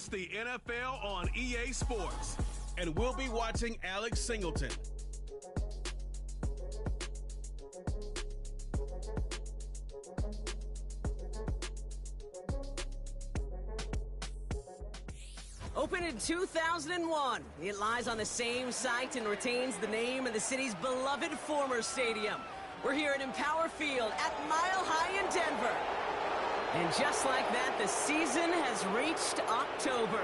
It's the NFL on EA Sports, and we'll be watching Alex Singleton. Opened in 2001, it lies on the same site and retains the name of the city's beloved former stadium. We're here at Empower Field at Mile High in Denver. And just like that, the season has reached October.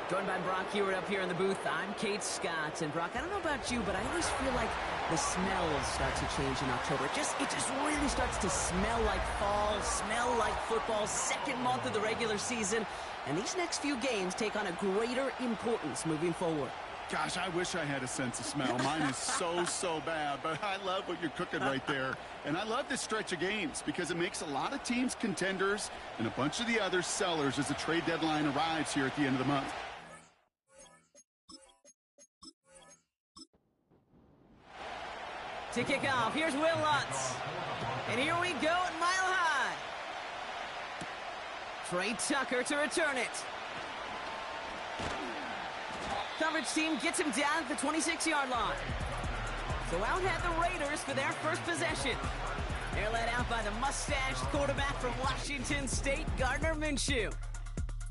Joined by Brock Hewitt up here in the booth, I'm Kate Scott. And Brock, I don't know about you, but I always feel like the smells start to change in October. It just really starts to smell like fall, smell like football, second month of the regular season. And these next few games take on a greater importance moving forward. Gosh, I wish I had a sense of smell. Mine is so bad, but I love what you're cooking right there. And I love this stretch of games because it makes a lot of teams contenders and a bunch of the others sellers as the trade deadline arrives here at the end of the month. To kick off, here's Will Lutz. And here we go at Mile High. Trey Tucker to return it. Coverage team gets him down at the 26-yard line. So out had the Raiders for their first possession. They're led out by the mustached quarterback from Washington State, Gardner Minshew.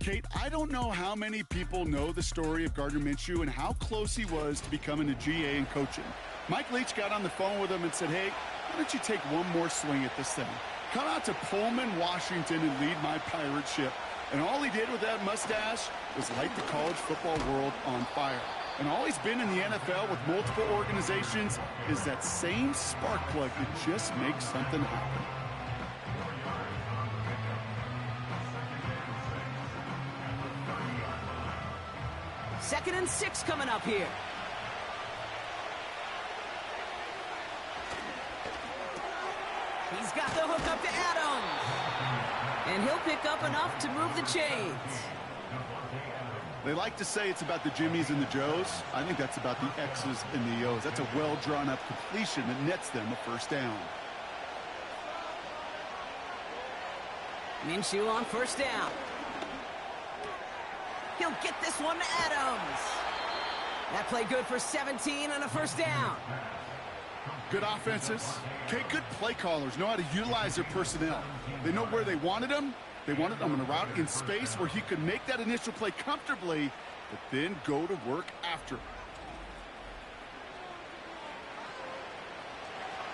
Kate, I don't know how many people know the story of Gardner Minshew and how close he was to becoming a GA and coaching. Mike Leach got on the phone with him and said, hey, why don't you take one more swing at this thing? Come out to Pullman, Washington, and lead my pirate ship. And all he did with that mustache was light the college football world on fire. And all he's been in the NFL with multiple organizations is that same spark plug that just makes something happen. Second and 6 coming up here. He's got the hook up to Adams. And he'll pick up enough to move the chains. They like to say it's about the Jimmies and the Joes. I think that's about the X's and the O's. That's a well-drawn-up completion that nets them a first down. Minshew on first down. He'll get this one to Adams. That play good for 17 and a first down. Good offenses. Okay, good play callers know how to utilize their personnel. They know where they wanted them. They wanted them on a route in space where he could make that initial play comfortably, but then go to work after.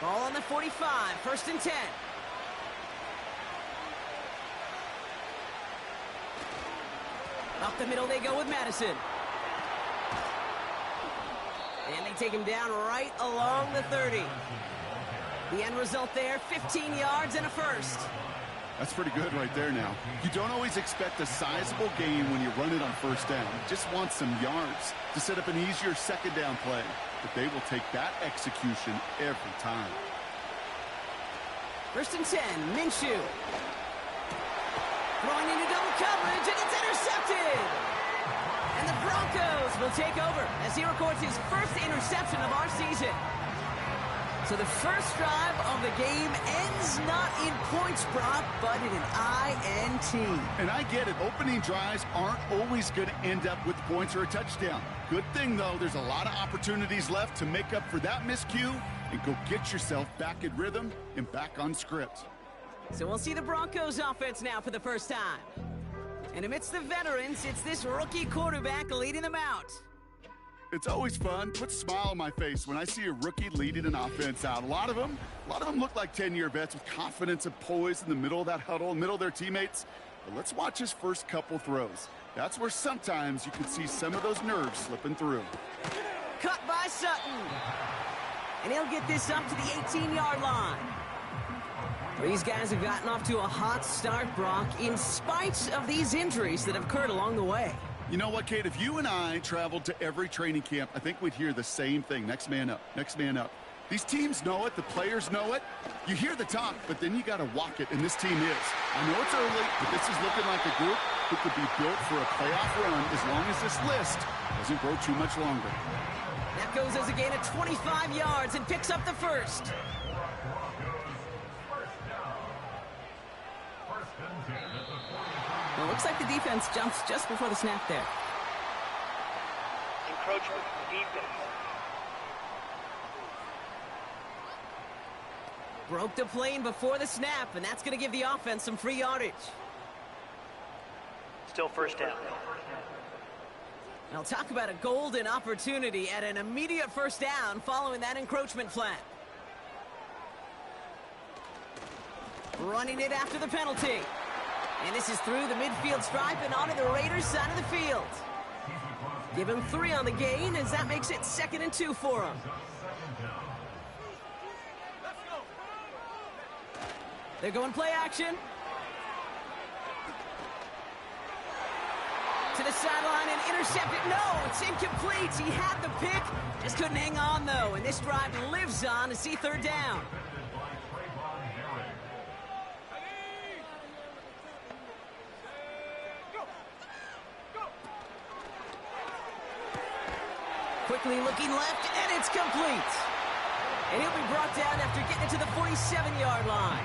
Ball on the 45, first and 10. Up the middle they go with Madison. And they take him down right along the 30. The end result there, 15 yards and a first. That's pretty good right there now. You don't always expect a sizable gain when you run it on first down. You just want some yards to set up an easier second down play. But they will take that execution every time. First and 10, Minshew. Throwing into double coverage, and it's intercepted! And the Broncos will take over as he records his first interception of our season. So the first drive of the game ends not in points, Brock, but in an INT. And I get it. Opening drives aren't always going to end up with points or a touchdown. Good thing, though, there's a lot of opportunities left to make up for that miscue and go get yourself back in rhythm and back on script. So we'll see the Broncos offense now for the first time. And amidst the veterans, it's this rookie quarterback leading them out. It's always fun. Puts a smile on my face when I see a rookie leading an offense out. A lot of them look like 10-year vets with confidence and poise in the middle of that huddle, in the middle of their teammates. But let's watch his first couple throws. That's where sometimes you can see some of those nerves slipping through. Cut by Sutton. And he'll get this up to the 18-yard line. These guys have gotten off to a hot start, Brock, in spite of these injuries that have occurred along the way. You know what, Kate? If you and I traveled to every training camp, I think we'd hear the same thing. Next man up, next man up. These teams know it. The players know it. You hear the talk, but then you got to walk it, and this team is. I know it's early, but this is looking like a group who could be built for a playoff run as long as this list doesn't grow too much longer. That goes as a gain of 25 yards and picks up the first. It looks like the defense jumps just before the snap there. Encroachment defense. Broke the plane before the snap, and that's going to give the offense some free yardage. Still first down. I'll talk about a golden opportunity at an immediate first down following that encroachment flag. Running it after the penalty. And this is through the midfield stripe and onto the Raiders' side of the field. Give him 3 on the gain, as that makes it 2nd and 2 for him. They're going play action. To the sideline and intercepted. No, it's incomplete. He had the pick, just couldn't hang on, though. And this drive lives on to see 3rd down. Quickly looking left, and it's complete. And he'll be brought down after getting it to the 47-yard line.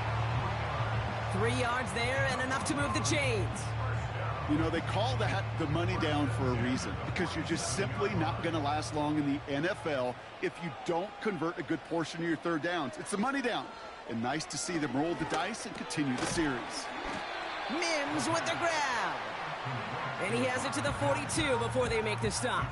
3 yards there and enough to move the chains. You know, they call that the money down for a reason, because you're just simply not going to last long in the NFL if you don't convert a good portion of your 3rd downs. It's the money down. And nice to see them roll the dice and continue the series. Mims with the grab. And he has it to the 42 before they make the stop.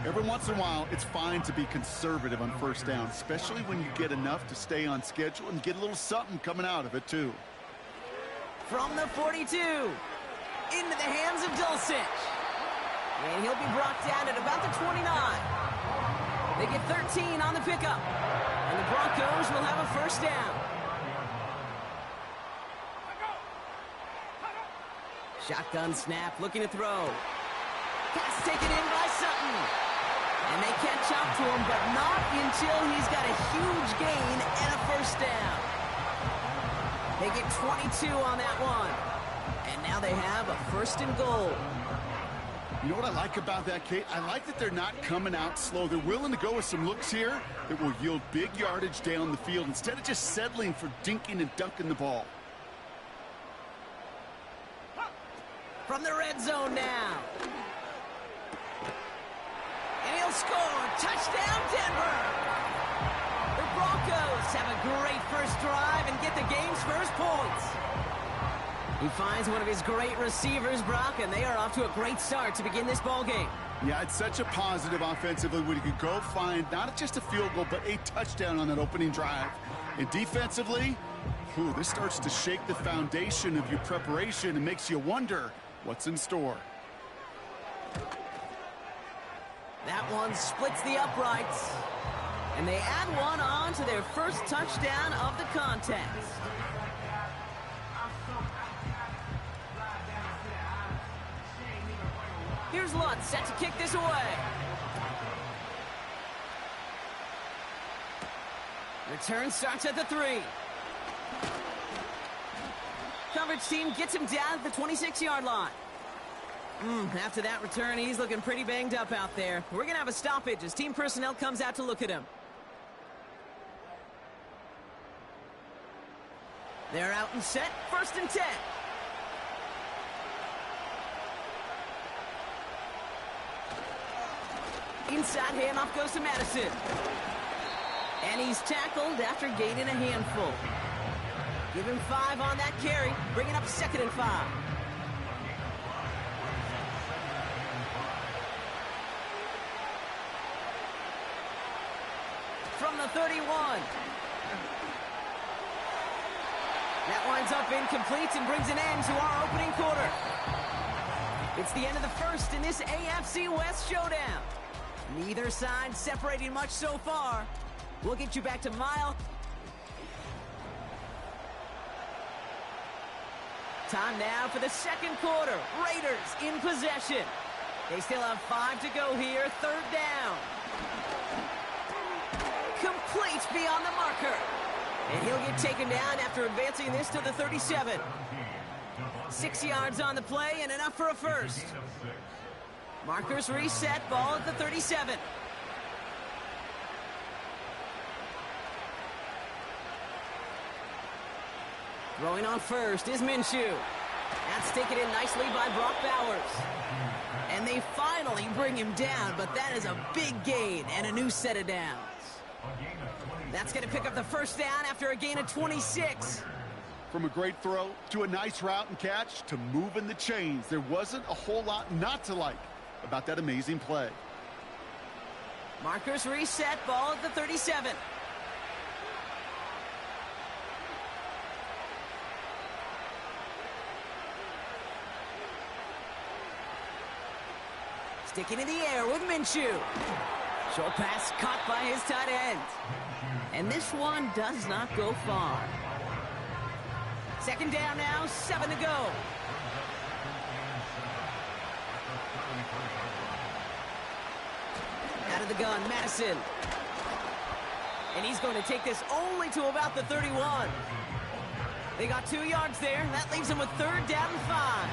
Every once in a while, it's fine to be conservative on 1st down, especially when you get enough to stay on schedule and get a little something coming out of it, too. From the 42, into the hands of Dulcich. And he'll be brought down at about the 29. They get 13 on the pickup. And the Broncos will have a 1st down. Shotgun snap, looking to throw. Pass taken in by Sutton. And they catch up to him, but not until he's got a huge gain and a 1st down. They get 22 on that one. And now they have a 1st and goal. You know what I like about that, Kate? I like that they're not coming out slow. They're willing to go with some looks here that will yield big yardage down the field instead of just settling for dinking and dunking the ball. From the red zone now. And he'll score. Touchdown, Denver. The Broncos have a great first drive and get the game's first points. He finds one of his great receivers, Brock, and they are off to a great start to begin this ball game. Yeah, it's such a positive offensively when you can go find not just a field goal, but a touchdown on that opening drive. And defensively, this starts to shake the foundation of your preparation and makes you wonder what's in store. That one splits the uprights. And they add one on to their first touchdown of the contest. Here's Lutz set to kick this away. Return starts at the 3. Coverage team gets him down at the 26-yard line. After that return, he's looking pretty banged up out there. We're going to have a stoppage as team personnel comes out to look at him. They're out and set. 1st and 10. Inside handoff goes to Madison. And he's tackled after gaining a handful. Give him 5 on that carry, bringing up 2nd and 5. From the 31. That winds up incomplete and brings an end to our opening quarter. It's the end of the first in this AFC West showdown. Neither side separating much so far. We'll get you back to Mile. Time now for the 2nd quarter. Raiders in possession. They still have 5 to go here. 3rd down. Complete beyond the marker. And he'll get taken down after advancing this to the 37. 6 yards on the play and enough for a 1st. Markers reset, ball at the 37. Throwing on 1st is Minshew. At That's taken in nicely by Brock Bowers. And they finally bring him down, but that is a big gain and a new set of downs. That's going to pick up the first down after a gain of 26. From a great throw to a nice route and catch to moving the chains, there wasn't a whole lot not to like about that amazing play. Markers reset, ball at the 37. Sticking in the air with Minshew. Short pass caught by his tight end. And this one does not go far. Second down now, 7 to go. Out of the gun, Madison. And he's going to take this only to about the 31. They got 2 yards there. That leaves him with third down and 5.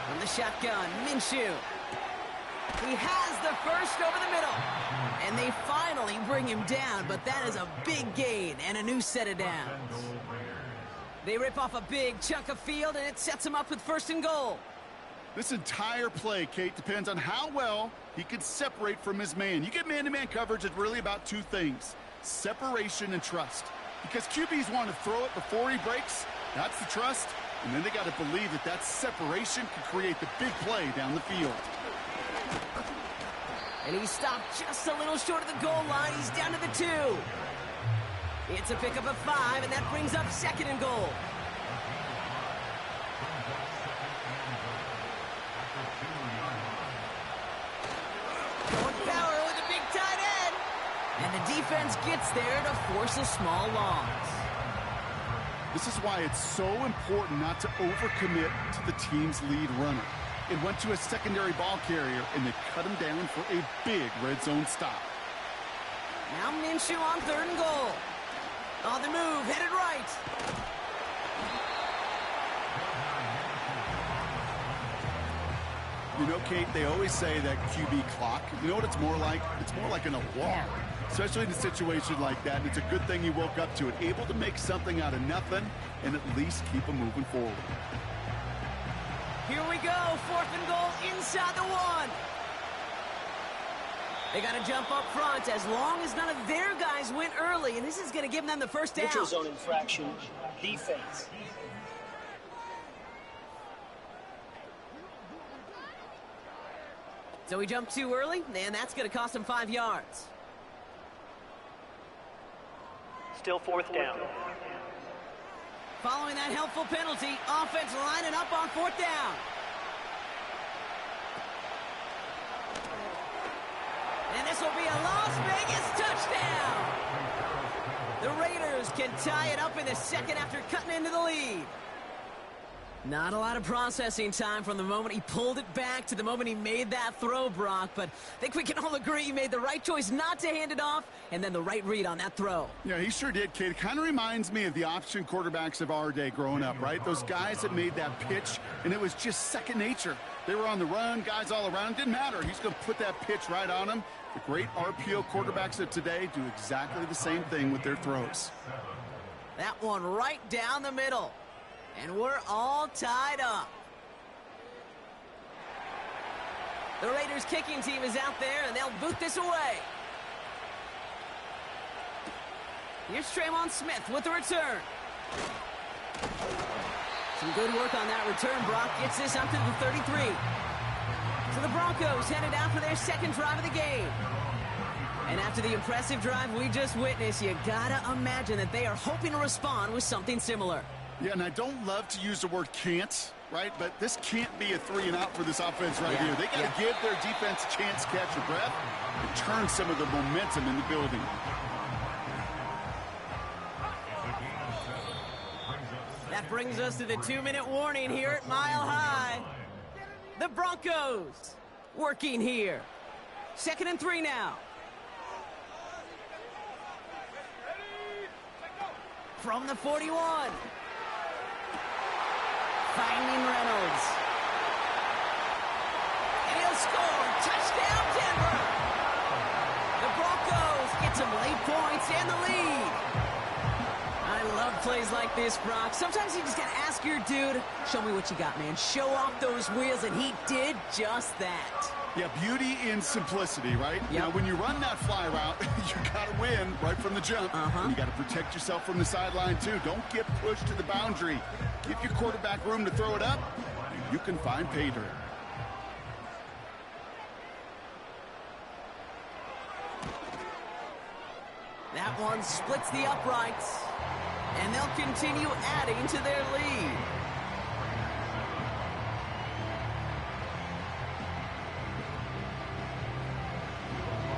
From the shotgun, Minshew. He has the first over the middle. And they finally bring him down, but that is a big gain and a new set of downs. They rip off a big chunk of field, and it sets him up with first and goal. This entire play, Kate, depends on how well he can separate from his man. You get man-to-man coverage, it's really about 2 things, separation and trust. Because QBs want to throw it before he breaks, that's the trust, and then they got to believe that that separation can create the big play down the field. And he stopped just a little short of the goal line. He's down to the 2. It's a pickup of 5, and that brings up second and goal. Going power with a big tight end. And the defense gets there to force a small loss. This is why it's so important not to overcommit to the team's lead runner. It went to a secondary ball carrier, and they cut him down for a big red zone stop. Now Minshew on third and goal. On the move, headed right. You know, Kate, they always say that QB clock, you know what it's more like? It's more like an alarm, especially in a situation like that. And it's a good thing he woke up to it, able to make something out of nothing and at least keep him moving forward. Here we go, fourth and goal inside the 1. They got to jump up front as long as none of their guys went early, and this is going to give them the first down. Neutral zone infraction, defense. So he jumped too early, and that's going to cost him 5 yards. Still fourth down. Following that helpful penalty, offense lining up on fourth down. And this will be a Las Vegas touchdown. The Raiders can tie it up in the second after cutting into the lead. Not a lot of processing time from the moment he pulled it back to the moment he made that throw, Brock. But I think we can all agree he made the right choice not to hand it off, and then the right read on that throw. Yeah, he sure did, Kate. It kind of reminds me of the option quarterbacks of our day growing up, right? Those guys that made that pitch, and it was just second nature. They were on the run, guys all around. Didn't matter. He's going to put that pitch right on him. The great RPO quarterbacks of today do exactly the same thing with their throws. That one right down the middle. And we're all tied up. The Raiders kicking team is out there, and they'll boot this away. Here's Traymon Smith with the return. Some good work on that return. Brock gets this up to the 33. So the Broncos headed out for their second drive of the game. And after the impressive drive we just witnessed, you gotta imagine that they are hoping to respond with something similar. Yeah, and I don't love to use the word can't, right? But this can't be a 3-and-out for this offense right here. They got to give their defense a chance to catch a breath and turn some of the momentum in the building. That brings us to the 2-minute warning here at Mile High. The Broncos working here. 2nd and 3 now. From the 41. Finding Reynolds. And he'll score. Touchdown, Denver. The Broncos get some late points and the lead. love plays like this, Brock. Sometimes you just got to ask your dude, show me what you got, man. Show off those wheels, and he did just that. Yeah, beauty in simplicity, right? Yep. Now, when you run that fly route, you got to win right from the jump. And you got to protect yourself from the sideline, too. Don't get pushed to the boundary. Give your quarterback room to throw it up, and you can find pay dirt. That one splits the uprights, and they'll continue adding to their lead.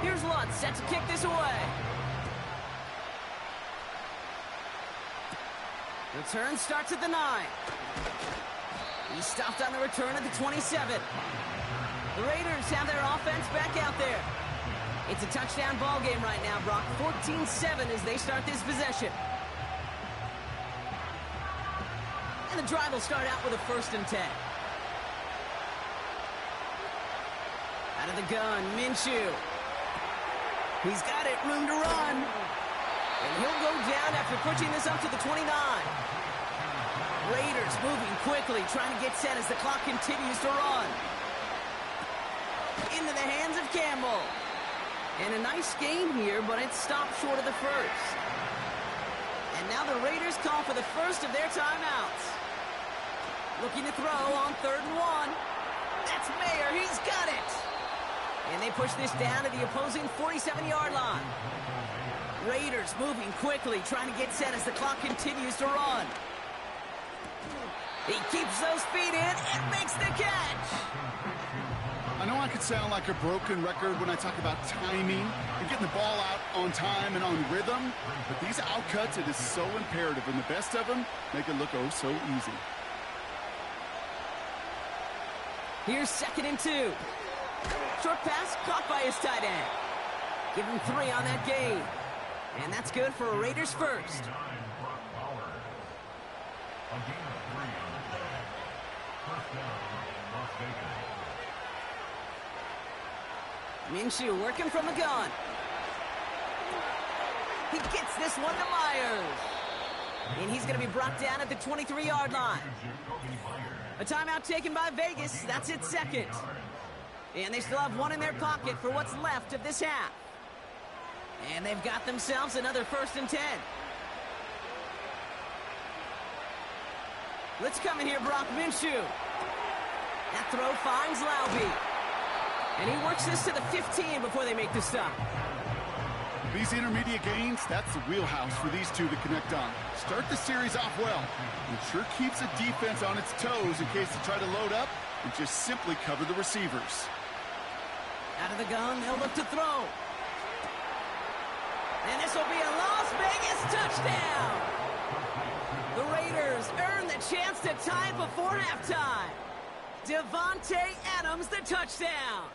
Here's Lutz set to kick this away. Return starts at the 9. He stopped on the return at the 27. The Raiders have their offense back out there. It's a touchdown ball game right now, Brock. 14-7 as they start this possession. And the drive will start out with a 1st and 10. Out of the gun, Minshew. He's got it, room to run. And he'll go down after pushing this up to the 29. Raiders moving quickly, trying to get set as the clock continues to run. Into the hands of Campbell. And a nice game here, but it stopped short of the 1st. And now the Raiders call for the 1st of their timeouts. Looking to throw on 3rd and 1. That's Mayer, he's got it. And they push this down to the opposing 47-yard line. Raiders moving quickly, trying to get set as the clock continues to run. He keeps those feet in and makes the catch. I know I could sound like a broken record when I talk about timing and getting the ball out on time and on rhythm, but these outcuts, it is so imperative, and the best of them make it look oh so easy. Here's 2nd and 2. Short pass caught by his tight end. Give him 3 on that game. And that's good for a Raiders 1st. Minshew working from the gun. He gets this one to Myers. And he's going to be brought down at the 23-yard line. A timeout taken by Vegas. That's its 2nd. And they still have one in their pocket for what's left of this half. And they've got themselves another 1st and 10. Let's come in here, Brock Minshew. That throw finds Laube. And he works this to the 15 before they make the stop. These intermediate gains, that's the wheelhouse for these two to connect on. Start the series off well. It sure keeps the defense on its toes in case they try to load up and just simply cover the receivers. Out of the gun, they'll look to throw. And this will be a Las Vegas touchdown. The Raiders earn the chance to tie it before halftime. Devontae Adams, the touchdown.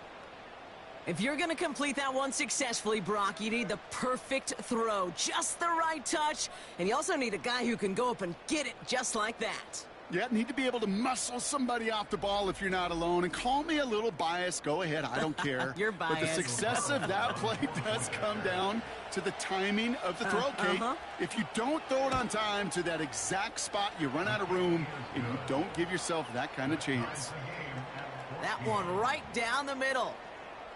If you're going to complete that one successfully, Brock, you need the perfect throw, just the right touch, and you also need a guy who can go up and get it just like that. Yeah, need to be able to muscle somebody off the ball if you're not alone. And call me a little biased. Go ahead. I don't care. You're biased. But the success of that play does come down to the timing of the throw, Kate. If you don't throw it on time to that exact spot, you run out of room, and you don't give yourself that kind of chance. That one right down the middle.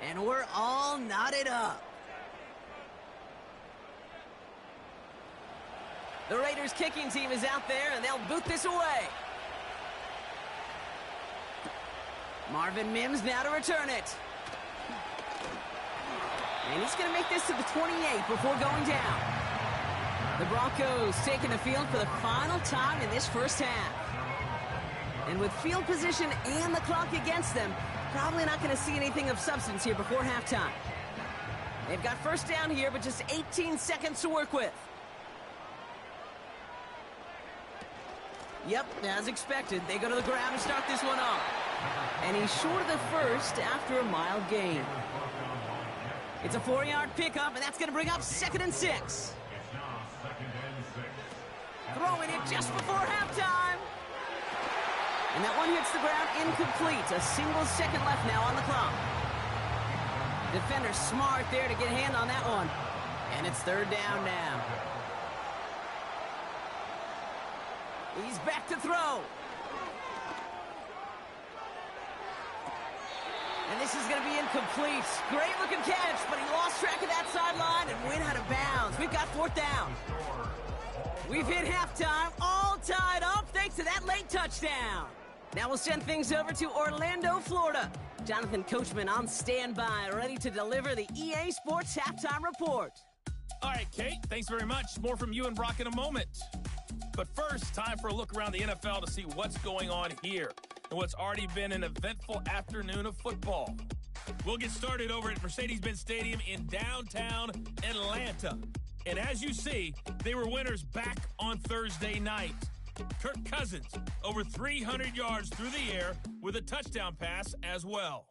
And we're all knotted up. The Raiders kicking team is out there, and they'll boot this away. Marvin Mims now to return it. And he's going to make this to the 28 before going down. The Broncos taking the field for the final time in this 1st half. And with field position and the clock against them, probably not going to see anything of substance here before halftime. They've got 1st down here, but just 18 seconds to work with. Yep, as expected, they go to the ground to start this one off. And he's short of the 1st after a mild gain. It's a 4-yard pickup, and that's going to bring up 2nd and 6. Throwing it just before halftime. And that one hits the ground incomplete. A single second left now on the clock. Defender smart there to get a hand on that one. And it's 3rd down now. He's back to throw. And this is going to be incomplete. Great looking catch, but he lost track of that sideline and went out of bounds. We've got 4th down. We've hit halftime, all tied up thanks to that late touchdown. Now we'll send things over to Orlando, Florida. Jonathan Coachman on standby, ready to deliver the EA Sports Halftime Report. All right, Kate, thanks very much. More from you and Brock in a moment. But first, time for a look around the NFL to see what's going on here and what's already been an eventful afternoon of football. We'll get started over at Mercedes-Benz Stadium in downtown Atlanta. And as you see, they were winners back on Thursday night. Kirk Cousins, over 300 yards through the air with a touchdown pass as well.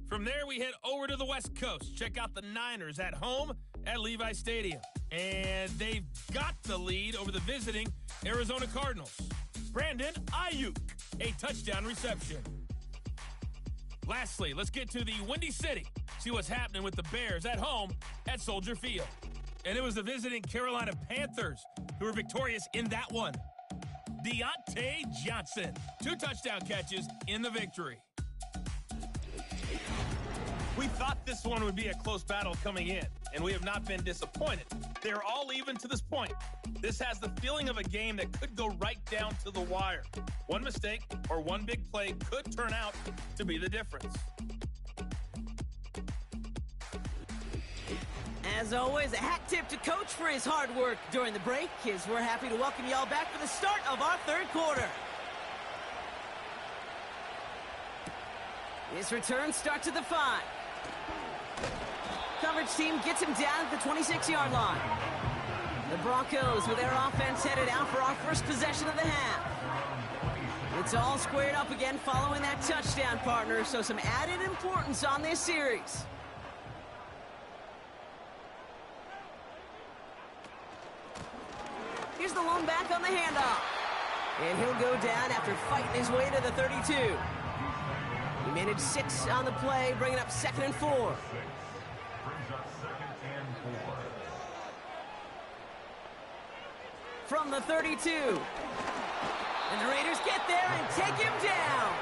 From there, we head over to the West Coast. Check out the Niners at home at Levi Stadium. And they've got the lead over the visiting Arizona Cardinals. Brandon Ayuk, a touchdown reception. Lastly, let's get to the Windy City. See what's happening with the Bears at home at Soldier Field. And it was the visiting Carolina Panthers who were victorious in that one. Deontay Johnson, 2 touchdown catches in the victory. We thought this one would be a close battle coming in, and we have not been disappointed. They're all even to this point. This has the feeling of a game that could go right down to the wire. One mistake or one big play could turn out to be the difference. As always, a hat tip to Coach for his hard work during the break, as we're happy to welcome y'all back for the start of our 3rd quarter. This return starts at the 5. Coverage team gets him down at the 26-yard line. The Broncos with their offense headed out for our first possession of the half. It's all squared up again following that touchdown, partner, so some added importance on this series. Here's the lone back on the handoff. And he'll go down after fighting his way to the 32. He managed 6 on the play, bringing up 2nd and 4. From the 32. And the Raiders get there and take him down.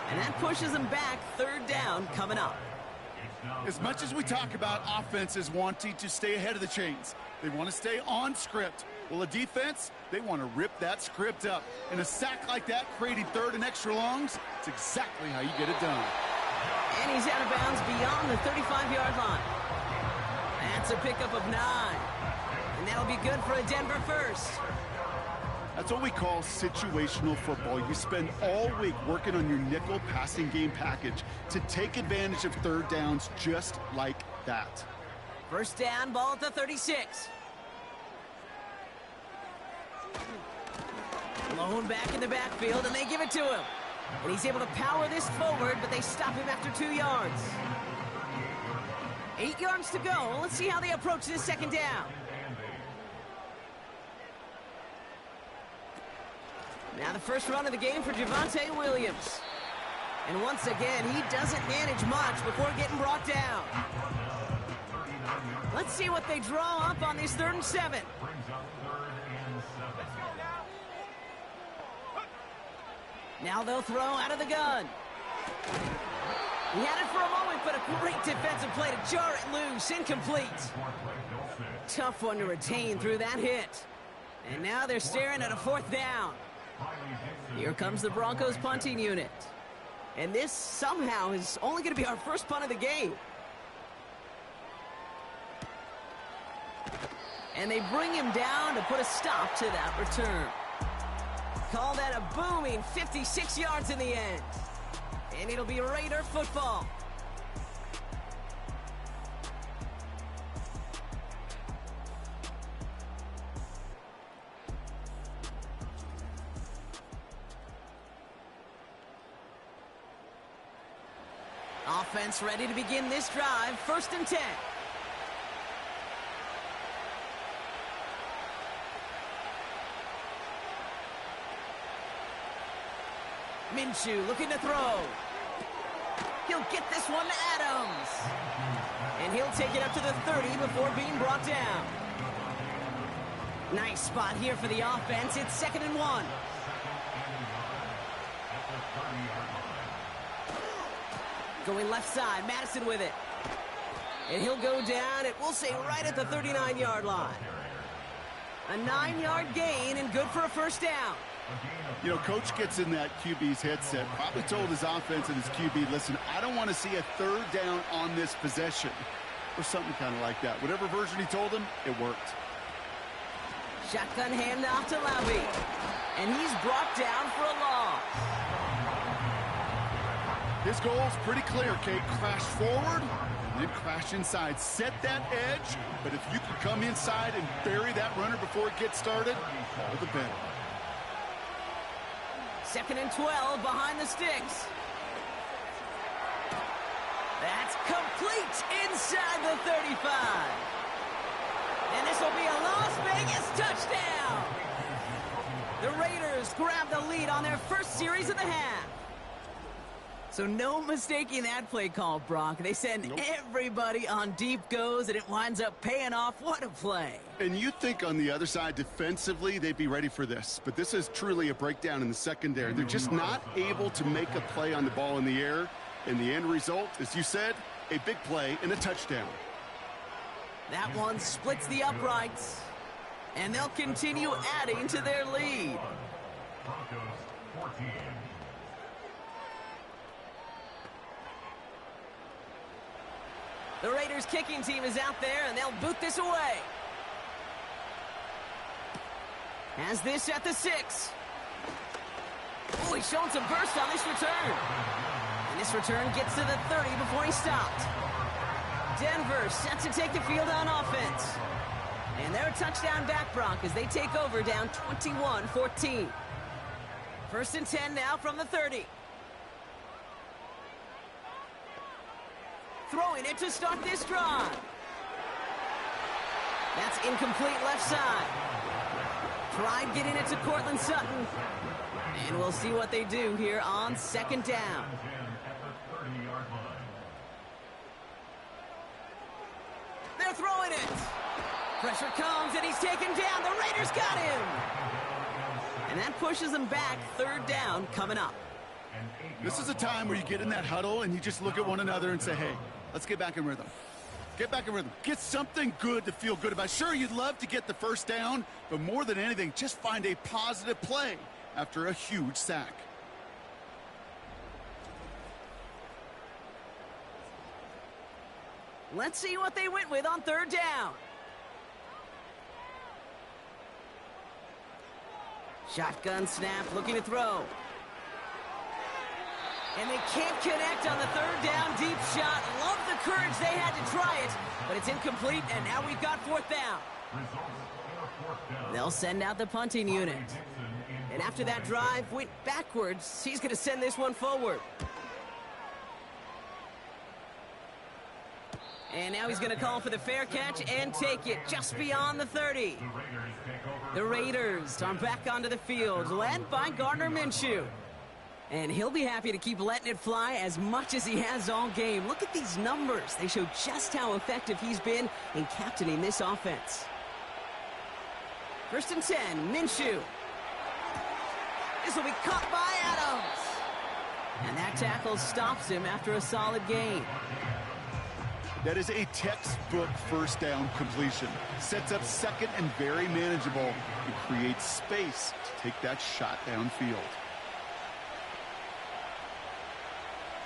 And that pushes them back. 3rd down coming up. As much as we talk about offenses wanting to stay ahead of the chains, they want to stay on script. Well, a defense, they want to rip that script up. And a sack like that, creating 3rd and extra longs, it's exactly how you get it done. And he's out of bounds beyond the 35-yard line. That's a pickup of 9. And that'll be good for a Denver first. That's what we call situational football. You spend all week working on your nickel passing game package to take advantage of 3rd downs just like that. First down, ball at the 36. Lone back in the backfield, and they give it to him. And he's able to power this forward, but they stop him after 2 yards. 8 yards to go. Let's see how they approach this 2nd down. Now the first run of the game for Javonte Williams. And once again, he doesn't manage much before getting brought down. Let's see what they draw up on this 3rd and 7. Now they'll throw out of the gun. He had it for a moment, but a great defensive play to jar it loose. Incomplete. Tough one to retain through that hit. And now they're staring at a 4th down. Here comes the Broncos punting unit. And this somehow is only going to be our first punt of the game. And they bring him down to put a stop to that return. Call that a booming 56 yards in the end. And it'll be Raider football. Offense ready to begin this drive. 1st and 10. Minshew looking to throw. He'll get this one to Adams. And he'll take it up to the 30 before being brought down. Nice spot here for the offense. It's 2nd and 1. Going left side, Madison with it. And he'll go down, we'll say right at the 39-yard line. A 9-yard gain and good for a first down. You know, coach gets in that QB's headset, probably told his offense and his QB, listen, I don't want to see a 3rd down on this possession. Or something kind of like that. Whatever version he told him, it worked. Shotgun handoff to Laube. And he's brought down for a loss. His goal is pretty clear, Kate. Crash forward, and then crash inside. Set that edge, but if you can come inside and bury that runner before it gets started, all the better. 2nd and 12 behind the sticks. That's complete inside the 35. And this will be a Las Vegas touchdown. The Raiders grab the lead on their first series of the half. So no mistaking that play call, Brock. They send everybody on deep goes, and it winds up paying off. What a play. And you'd think on the other side, defensively, they'd be ready for this. But this is truly a breakdown in the secondary. They're just not able to make a play on the ball in the air. And the end result, as you said, a big play and a touchdown. That one splits the uprights. And they'll continue adding to their lead. Broncos 14. The Raiders kicking team is out there, and they'll boot this away. Has this at the 6. Oh, he's showing some burst on this return. And this return gets to the 30 before he stopped. Denver set to take the field on offense. And they're a touchdown back, Brock, as they take over down 21-14. 1st and 10 now from the 30. Throwing it to start this drive. That's incomplete left side. Tried getting it to Cortland Sutton. And we'll see what they do here on 2nd down. They're throwing it. Pressure comes, and he's taken down. The Raiders got him. And that pushes them back. 3rd down coming up. This is a time where you get in that huddle and you just look at one another and say, hey, let's get back in rhythm. Get back in rhythm. Get something good to feel good about. Sure, you'd love to get the first down, but more than anything, just find a positive play after a huge sack. Let's see what they went with on 3rd down. Shotgun snap, looking to throw. And they can't connect on the 3rd down deep shot. Love the courage they had to try it, but it's incomplete, and now we've got 4th down. They'll send out the punting unit. And after that drive went backwards, he's going to send this one forward. And now he's going to call for the fair catch and take it just beyond the 30. The Raiders are back onto the field, led by Gardner Minshew. And he'll be happy to keep letting it fly as much as he has all game. Look at these numbers. They show just how effective he's been in captaining this offense. 1st and 10, Minshew. This will be caught by Adams. And that tackle stops him after a solid gain. That is a textbook first down completion. Sets up 2nd and very manageable. It creates space to take that shot downfield.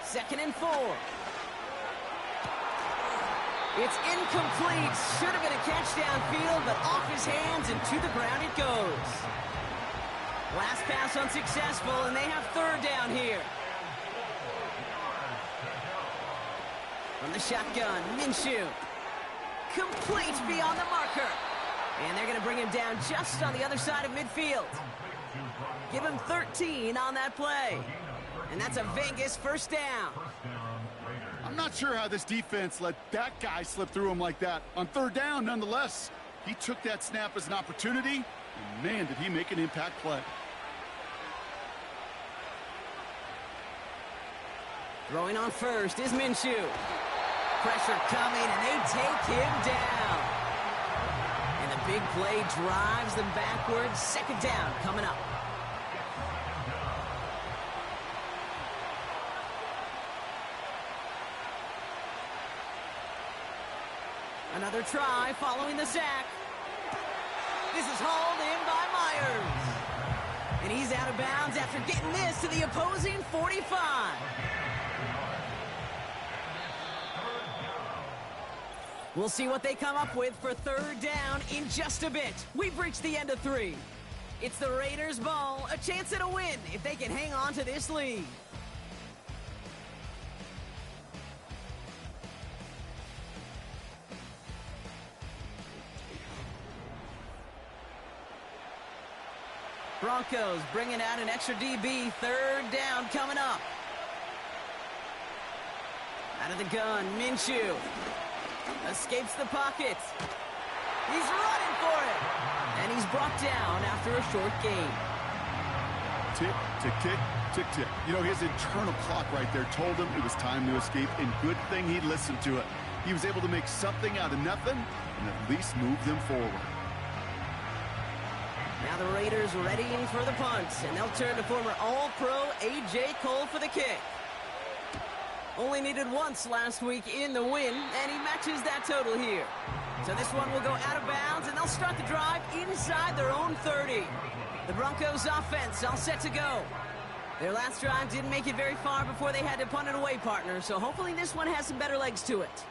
2nd and 4. It's incomplete. Should have been a catch downfield, but off his hands and to the ground it goes. Last pass unsuccessful, and they have 3rd down here. From the shotgun, Minshew. Complete beyond the marker. And they're going to bring him down just on the other side of midfield. Give him 13 on that play. And that's a Vegas 1st down. I'm not sure how this defense let that guy slip through him like that. On 3rd down, nonetheless, he took that snap as an opportunity, and man, did he make an impact play. Throwing on first is Minshew. Pressure coming, and they take him down. And the Big play drives them backwards. Second down coming up. Another try following the sack. This is hauled in by Myers. And he's out of bounds after getting this to the opposing 45. We'll see what they come up with for third down in just a bit. We've reached the end of 3. It's the Raiders' ball, a chance at a win if they can hang on to this lead. Broncos bringing out an extra DB. Third down coming up. Out of the gun, Minshew. Escapes the pocket. He's running for it. And he's brought down after a short gain. Tick, tick, tick, tick, tick. You know, his internal clock right there told him it was time to escape, and good thing he listened to it. He was able to make something out of nothing and at least move them forward. Now the Raiders readying for the punt, and they'll turn to former All-Pro A.J. Cole for the kick. Only needed once last week in the win, and he matches that total here. So this one will go out of bounds, and they'll start the drive inside their own 30. The Broncos offense all set to go. Their last drive didn't make it very far before they had to punt it away, partner, so hopefully this one has some better legs to it.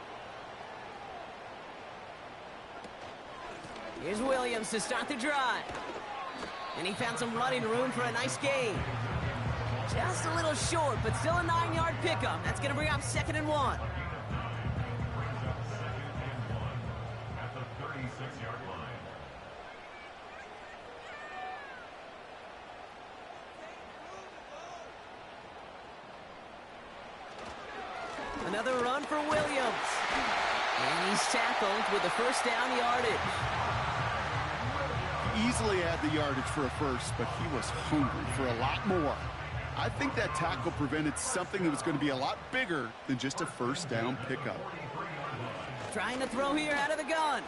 Here's Williams to start the drive. And he found some running room for a nice gain. Just a little short, but still a 9-yard pickup. That's going to bring up 2nd and 1. At the 36-yard line. Another run for Williams. And he's tackled with the first down yardage. Easily had the yardage for a first, but he was hungry for a lot more. I think that tackle prevented something that was going to be a lot bigger than just a first down pickup. Trying to throw here out of the gun.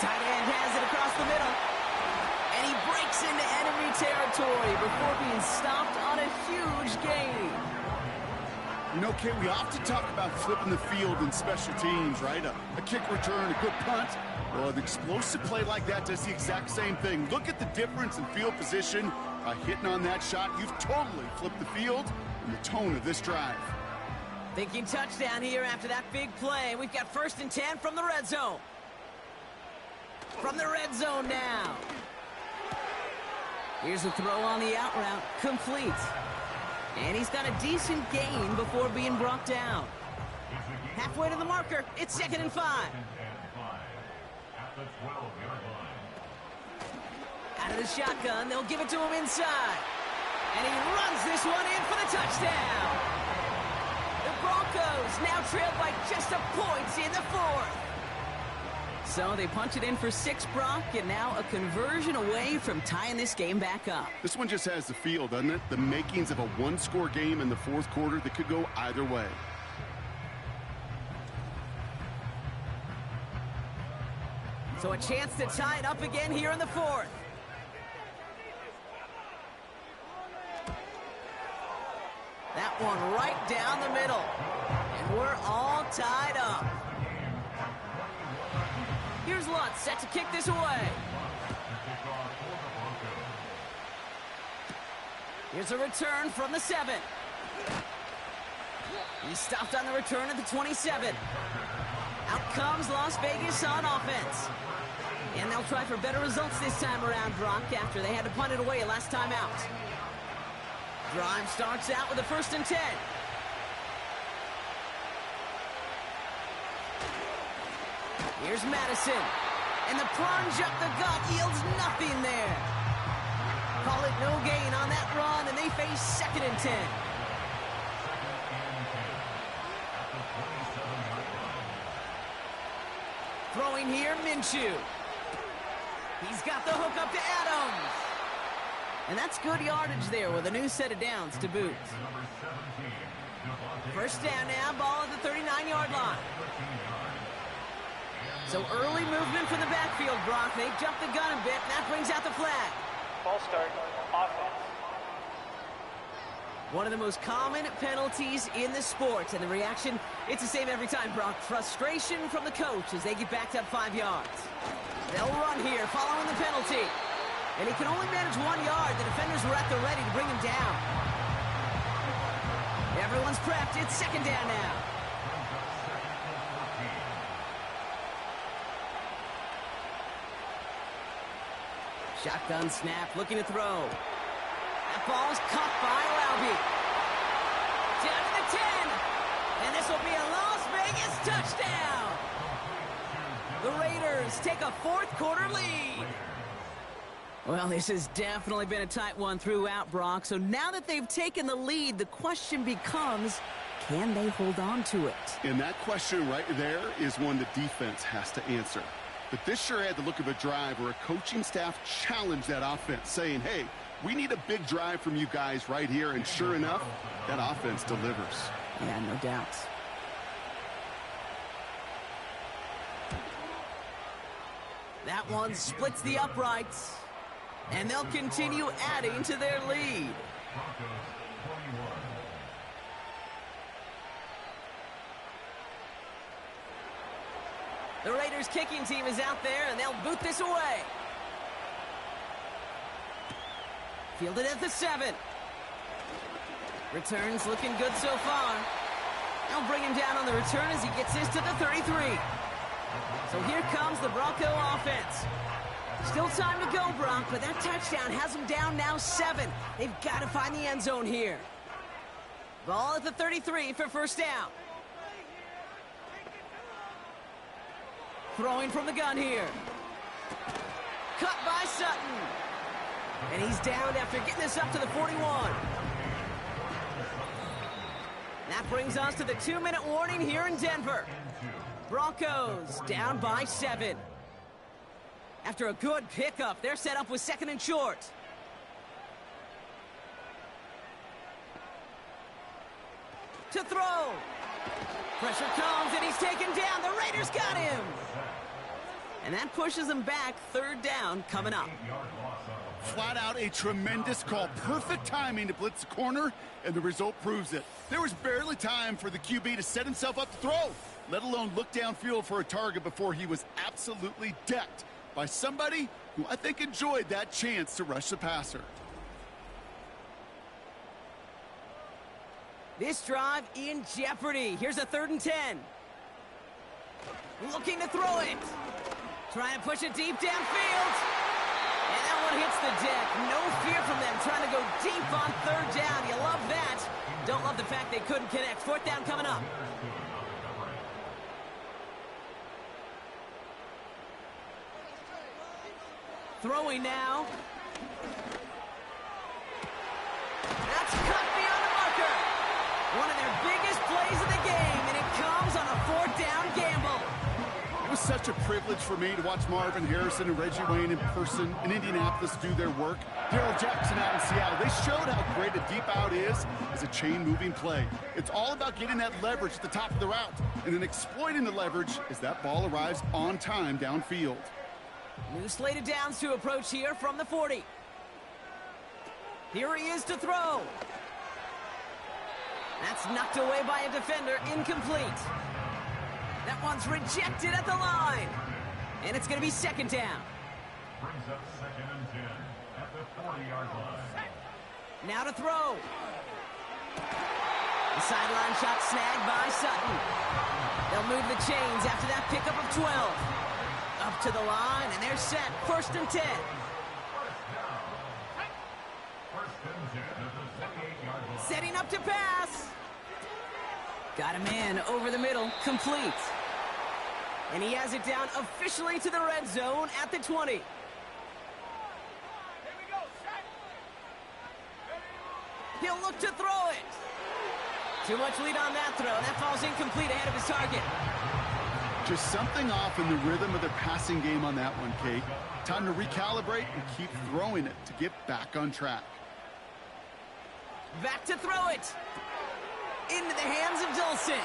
Tight end has it across the middle. And he breaks into enemy territory before being stopped on a huge gain. You know, Kate, we often talk about flipping the field in special teams, right? A kick return, a good punt. Well, an explosive play like that does the exact same thing. Look at the difference in field position. By hitting on that shot, you've totally flipped the field and the tone of this drive. Thinking touchdown here after that big play. We've got 1st and 10 from the red zone. From the red zone now. Here's a throw on the out route. Complete. And he's got a decent gain before being brought down. Halfway to the marker. It's 2nd and 5. At the 12-yard line. Out of the shotgun, they'll give it to him inside. And he runs this one in for the touchdown. The Broncos now trailed by just a point in the 4th. So they punch it in for 6, Brock, and now a conversion away from tying this game back up. This one just has the feel, doesn't it? The makings of a one-score game in the 4th quarter that could go either way. So a chance to tie it up again here in the 4th. That one right down the middle. And we're all tied up. Here's Lutz set to kick this away. Here's a return from the 7. He stopped on the return at the 27. Out comes Las Vegas on offense. And they'll try for better results this time around, Brock, after they had to punt it away last time out. Drive starts out with a 1st and 10. Here's Madison. And the plunge up the gut yields nothing there. Call it no gain on that run, and they face 2nd and 10. Throwing here, Minshew. He's got the hook up to Adams. And that's good yardage there with a new set of downs to boot. First down now, ball at the 39-yard line. So early movement from the backfield, Brock. They jumped the gun a bit, and that brings out the flag. False start, offense. One of the most common penalties in the sport, and the reaction, it's the same every time, Brock. Frustration from the coach as they get backed up 5 yards. They'll run here following the penalty. And he can only manage 1 yard. The defenders were at the ready to bring him down. Everyone's prepped. It's second down now. Shotgun snap, looking to throw. That ball's caught by Laube. Down to the 10. And this will be a Las Vegas touchdown. The Raiders take a fourth quarter lead. Well, this has definitely been a tight one throughout, Brock. So now that they've taken the lead, the question becomes, can they hold on to it? And that question right there is one the defense has to answer. But this sure had the look of a drive where a coaching staff challenged that offense, saying, hey, we need a big drive from you guys right here. And sure enough, that offense delivers. Yeah, no doubt. That one splits the uprights. And they'll continue adding to their lead. Broncos 21. The Raiders kicking team is out there, and they'll boot this away. Fielded at the 7. Returns looking good so far. They'll bring him down on the return as he gets this to the 33. So here comes the Bronco offense. Still time to go, Bronc, but that touchdown has them down now 7. They've got to find the end zone here. Ball at the 33 for first down. Throwing from the gun here. Cut by Sutton. And he's down after getting this up to the 41. That brings us to the 2-minute warning here in Denver. Broncos down by 7. After a good pickup, they're set up with second and short. To throw. Pressure comes, and he's taken down. The Raiders got him. And that pushes them back. Third down coming up. Flat out a tremendous call. Perfect timing to blitz the corner, and the result proves it. There was barely time for the QB to set himself up to throw, let alone look downfield for a target before he was absolutely decked by somebody who I think enjoyed that chance to rush the passer. This drive in jeopardy. Here's a 3rd and 10. Looking to throw it. Trying to push it deep downfield. And that one hits the deck. No fear from them trying to go deep on 3rd down. You love that. Don't love the fact they couldn't connect. 4th down coming up. Throwing now. That's cut beyond the marker. One of their biggest plays of the game, and it comes on a 4th down gamble. It was such a privilege for me to watch Marvin Harrison and Reggie Wayne in person in Indianapolis do their work. Darryl Jackson out in Seattle. They showed how great a deep out is as a chain-moving play. It's all about getting that leverage at the top of the route and then exploiting the leverage as that ball arrives on time downfield. New slated downs to approach here from the 40. Here he is to throw. That's knocked away by a defender, incomplete. That one's rejected at the line. And it's going to be 2nd down. Brings up 2nd and 10 at the 40-yard line. Now to throw. The sideline shot snagged by Sutton. They'll move the chains after that pickup of 12. Up to the line, and they're set. 1st and 10. Setting up to pass. Got him in over the middle, complete. And he has it down officially to the red zone at the 20. He'll look to throw it. Too much lead on that throw. That falls incomplete ahead of his target. Just something off in the rhythm of their passing game on that one, Kate. Time to recalibrate and keep throwing it to get back on track. Back to throw it. Into the hands of Dulcich.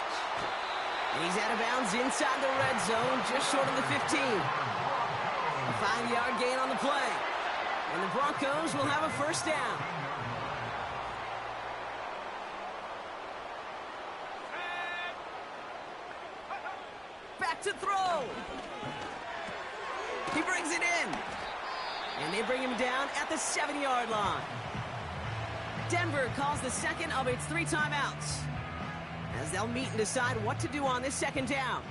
And he's out of bounds inside the red zone, just short of the 15. A 5-yard gain on the play. And the Broncos will have a first down. Back to throw. He brings it in. And they bring him down at the 7-yard line. Denver calls the second of its 3 timeouts, as they'll meet and decide what to do on this second down.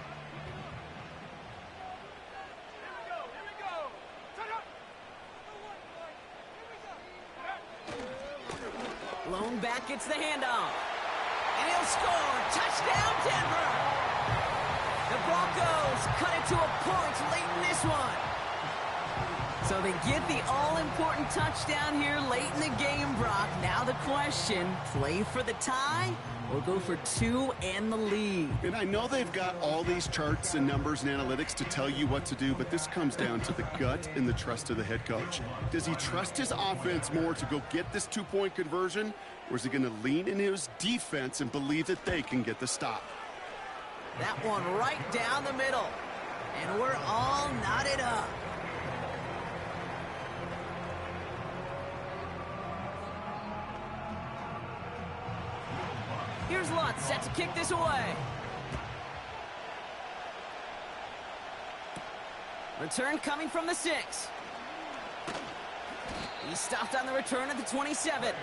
Lone back gets the handoff. And he'll score. Touchdown, Denver. The Broncos cut it to a point late in this one. So they get the all-important touchdown here late in the game, Brock. Now the question, play for the tie or go for 2 and the lead? And I know they've got all these charts and numbers and analytics to tell you what to do, but this comes down to the gut and the trust of the head coach. Does he trust his offense more to go get this 2-point conversion, or is he going to lean into his defense and believe that they can get the stop? That one right down the middle. And we're all knotted up. Here's Lutz set to kick this away. Return coming from the 6. He stopped on the return at the 27.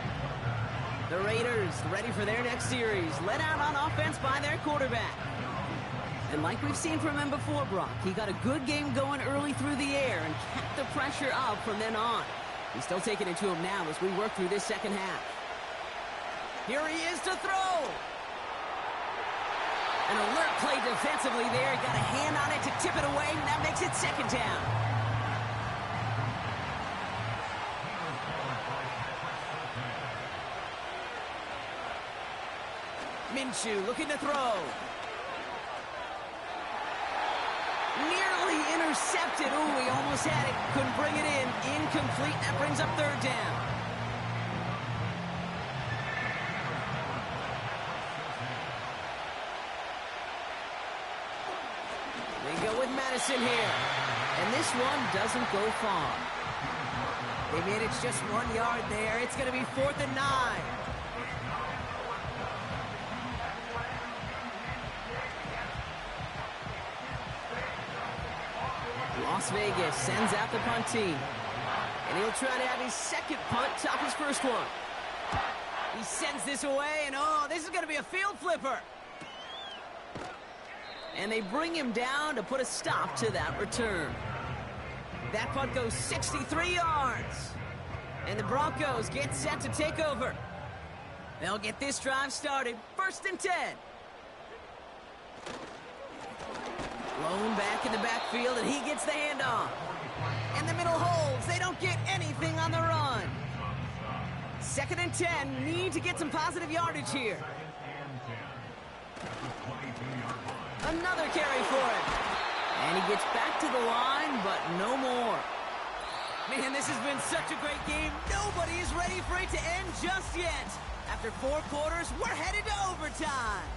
The Raiders ready for their next series. Led out on offense by their quarterback. And like we've seen from him before, Brock, he got a good game going early through the air and kept the pressure up from then on. He's still taking it to him now as we work through this second half. Here he is to throw. An alert play defensively there. Got a hand on it to tip it away, and that makes it second down. Minshew looking to throw. Nearly intercepted. Ooh, he almost had it. Couldn't bring it in. Incomplete. That brings up third down. Madison here, and this one doesn't go far. They made it just 1 yard there. It's going to be 4th and 9. Las Vegas sends out the punt team, and he'll try to have his second punt top his first one. He sends this away, and oh, this is going to be a field flipper. And they bring him down to put a stop to that return. That punt goes 63 yards. And the Broncos get set to take over. They'll get this drive started. 1st and 10. Lone back in the backfield, and he gets the handoff. And the middle holds. They don't get anything on the run. 2nd and 10. Need to get some positive yardage here. Another carry for him. And he gets back to the line, but no more. Man, this has been such a great game. Nobody is ready for it to end just yet. After 4 quarters, we're headed to overtime.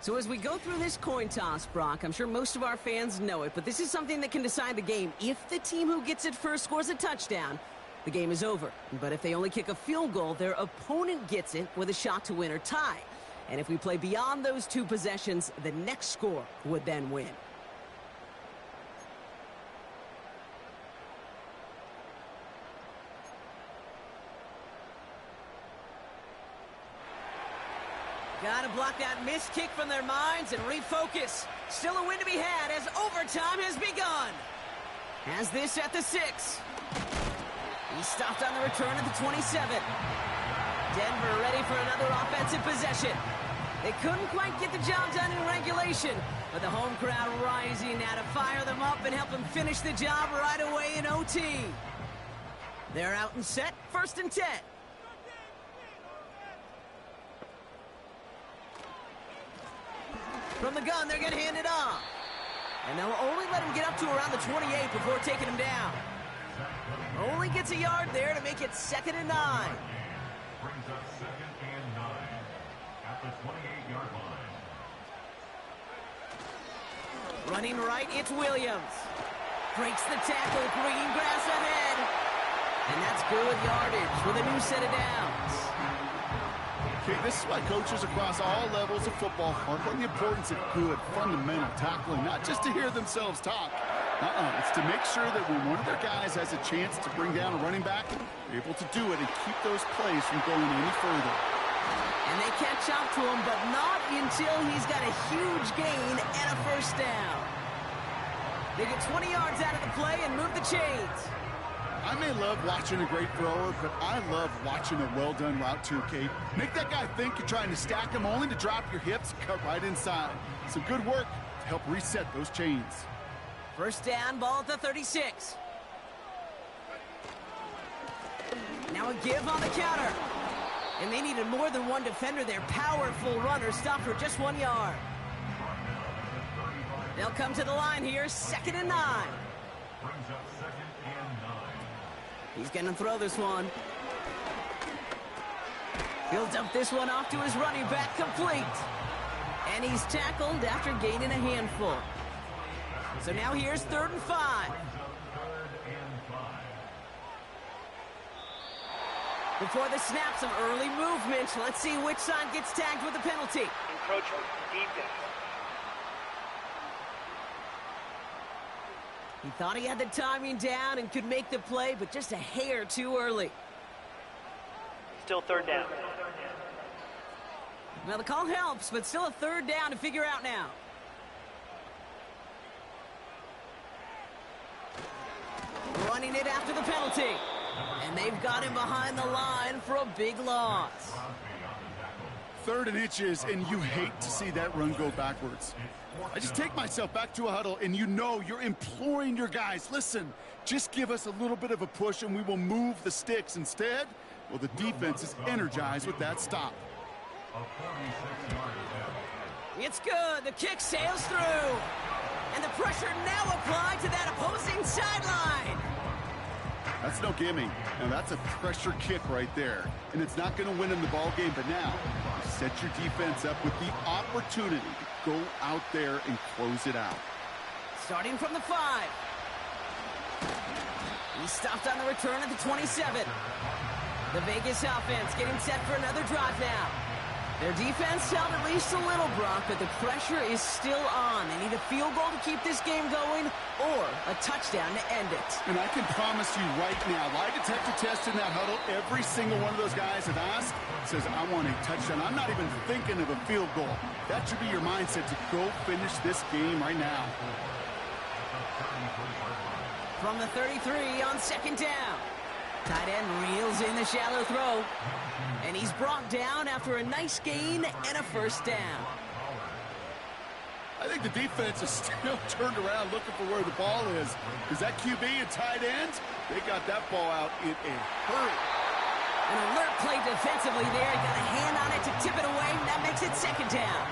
So as we go through this coin toss, Brock, I'm sure most of our fans know it, but this is something that can decide the game. If the team who gets it first scores a touchdown, the game is over. But if they only kick a field goal, their opponent gets it with a shot to win or tie. And if we play beyond those 2 possessions, the next score would then win. Got to block that missed kick from their minds and refocus. Still a win to be had as overtime has begun. Has this at the 6. He stopped on the return at the 27. Denver ready for another offensive possession. They couldn't quite get the job done in regulation, but the home crowd rising now to fire them up and help them finish the job right away in OT. They're out and set. 1st and 10. From the gun, they're going to hand it off. And they'll only let him get up to around the 28 before taking him down. Only gets a yard there to make it 2nd and 9. Brings up 2nd and 9 at the 28-yard line. Running right, it's Williams. Breaks the tackle, green grass ahead. And that's good yardage with a new set of downs. Okay, this is why coaches across all levels of football harp on the importance of good, fundamental tackling, not just to hear themselves talk. It's to make sure that when one of their guys has a chance to bring down a running back, they're able to do it and keep those plays from going any further. And they catch up to him, but not until he's got a huge gain and a 1st down. They get 20 yards out of the play and move the chains. I may love watching a great thrower, but I love watching a well-done route too, Kate. Make that guy think you're trying to stack him only to drop your hips, cut right inside. Some good work to help reset those chains. 1st down, ball at the 36. Now a give on the counter. And they needed more than one defender. Their powerful runner stopped for just 1 yard. They'll come to the line here, 2nd and 9. Brings up 2nd and 9. He's going to throw this one. He'll dump this one off to his running back, complete. And he's tackled after gaining a handful. So now here's 3rd and 5. Brings up 3rd and 5. Before the snap, some early movement. Let's see which side gets tagged with a penalty. Encroachment, defense. He thought he had the timing down and could make the play, but just a hair too early. Still 3rd down. Well, the call helps, but still a 3rd down to figure out now. Running it after the penalty. And they've got him behind the line for a big loss. 3rd and inches, and you hate to see that run go backwards. I just take myself back to a huddle, and you know you're imploring your guys, listen, just give us a little bit of a push and we will move the sticks. Instead, well, the defense is energized with that stop. It's good. The kick sails through. And the pressure now applied to that opposing sideline. That's no gimme. Now that's a pressure kick right there. And it's not going to win in the ball game, but now you set your defense up with the opportunity to go out there and close it out. Starting from the 5. He's stopped on the return at the 27. The Vegas offense getting set for another drive now. Their defense held at least a little, Brock, but the pressure is still on. They need a field goal to keep this game going or a touchdown to end it. And I can promise you right now, lie detector test in that huddle, every single one of those guys have asked, says, I want a touchdown. I'm not even thinking of a field goal. That should be your mindset to go finish this game right now. From the 33 on 2nd down. Tight end reels in the shallow throw. And he's brought down after a nice gain and a 1st down. I think the defense is still turned around looking for where the ball is. Is that QB and tight end? They got that ball out in a hurry. An alert play defensively there. He got a hand on it to tip it away. And that makes it 2nd down.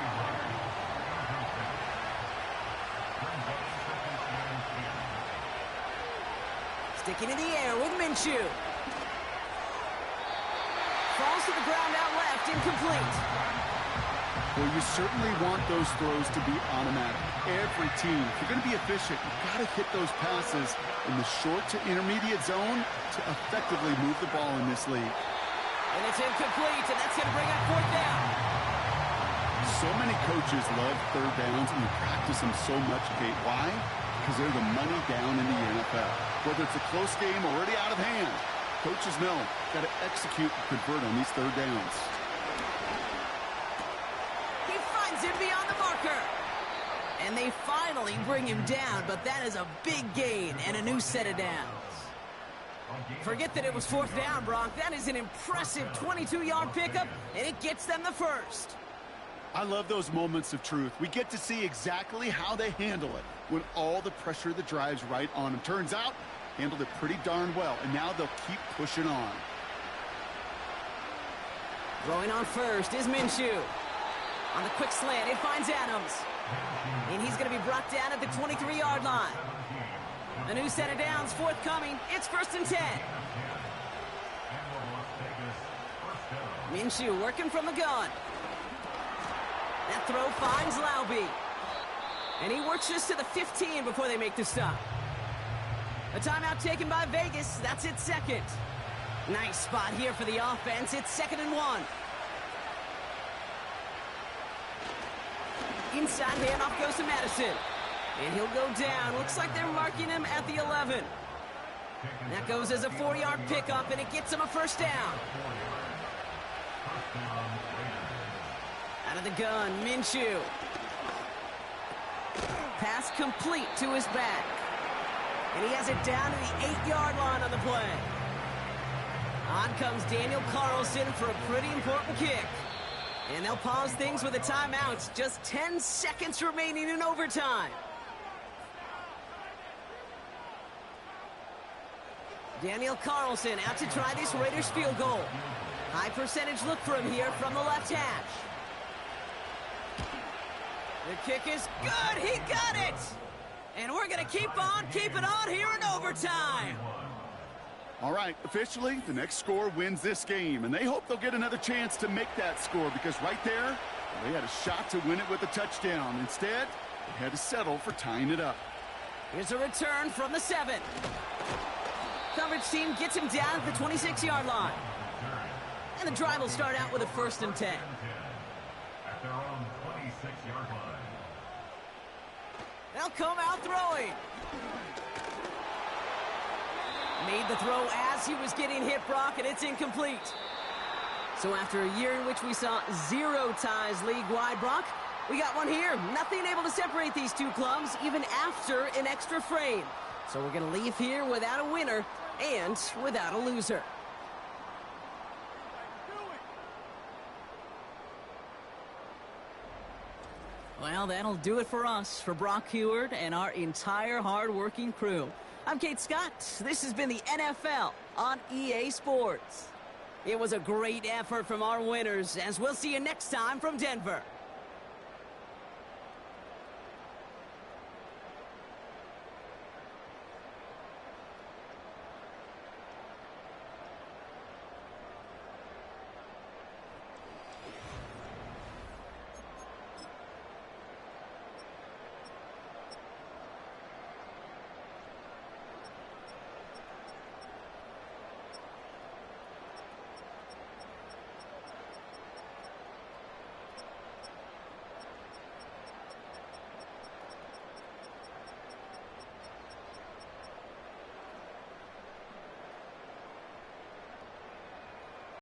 Sticking in the air with Minshew. Falls to the ground out left, incomplete. Well, you certainly want those throws to be automatic. Every team, if you're going to be efficient, you've got to hit those passes in the short to intermediate zone to effectively move the ball in this league. And it's incomplete, and that's going to bring up 4th down. So many coaches love 3rd downs, and you practice them so much, Kate. Why? Because they're the money down in the NFL. Whether it's a close game or already out of hand, coaches know, got to execute and convert on these 3rd downs. He finds him beyond the marker. And they finally bring him down, but that is a big gain and a new set of downs. Forget that it was 4th down, Brock. That is an impressive 22-yard pickup, and it gets them the 1st. I love those moments of truth. We get to see exactly how they handle it when all the pressure that drives right on them. Turns out, handled it pretty darn well, and now they'll keep pushing on. Throwing on first is Minshew. On the quick slant, it finds Adams. And he's going to be brought down at the 23-yard line. A new set of downs forthcoming. It's 1st and 10. Minshew working from the gun. That throw finds Laube. And he works this to the 15 before they make the stop. A timeout taken by Vegas. That's its second. Nice spot here for the offense. It's 2nd and 1. Inside handoff goes to Madison. And he'll go down. Looks like they're marking him at the 11. That goes as a 4-yard pickup, and it gets him a 1st down. Out of the gun, Minshew. Pass complete to his back. And he has it down to the 8-yard line on the play. On comes Daniel Carlson for a pretty important kick. And they'll pause things with a timeout. Just 10 seconds remaining in overtime. Daniel Carlson out to try this Raiders field goal. High percentage look for him here from the left hash. The kick is good. He got it. And we're going to keep on keeping on here in overtime. All right, officially, the next score wins this game, and they hope they'll get another chance to make that score because right there, they had a shot to win it with a touchdown. Instead, they had to settle for tying it up. Here's a return from the 7. Coverage team gets him down at the 26-yard line. And the drive will start out with a 1st and 10. At their own 26-yard line. They'll come out throwing. Made the throw as he was getting hit, Brock, and it's incomplete. So after a year in which we saw 0 ties league-wide, Brock, we got one here. Nothing able to separate these two clubs, even after an extra frame. So we're going to leave here without a winner and without a loser. Well, that'll do it for us, for Brock Heward and our entire hard-working crew. I'm Kate Scott. This has been the NFL on EA Sports. It was a great effort from our winners, as we'll see you next time from Denver.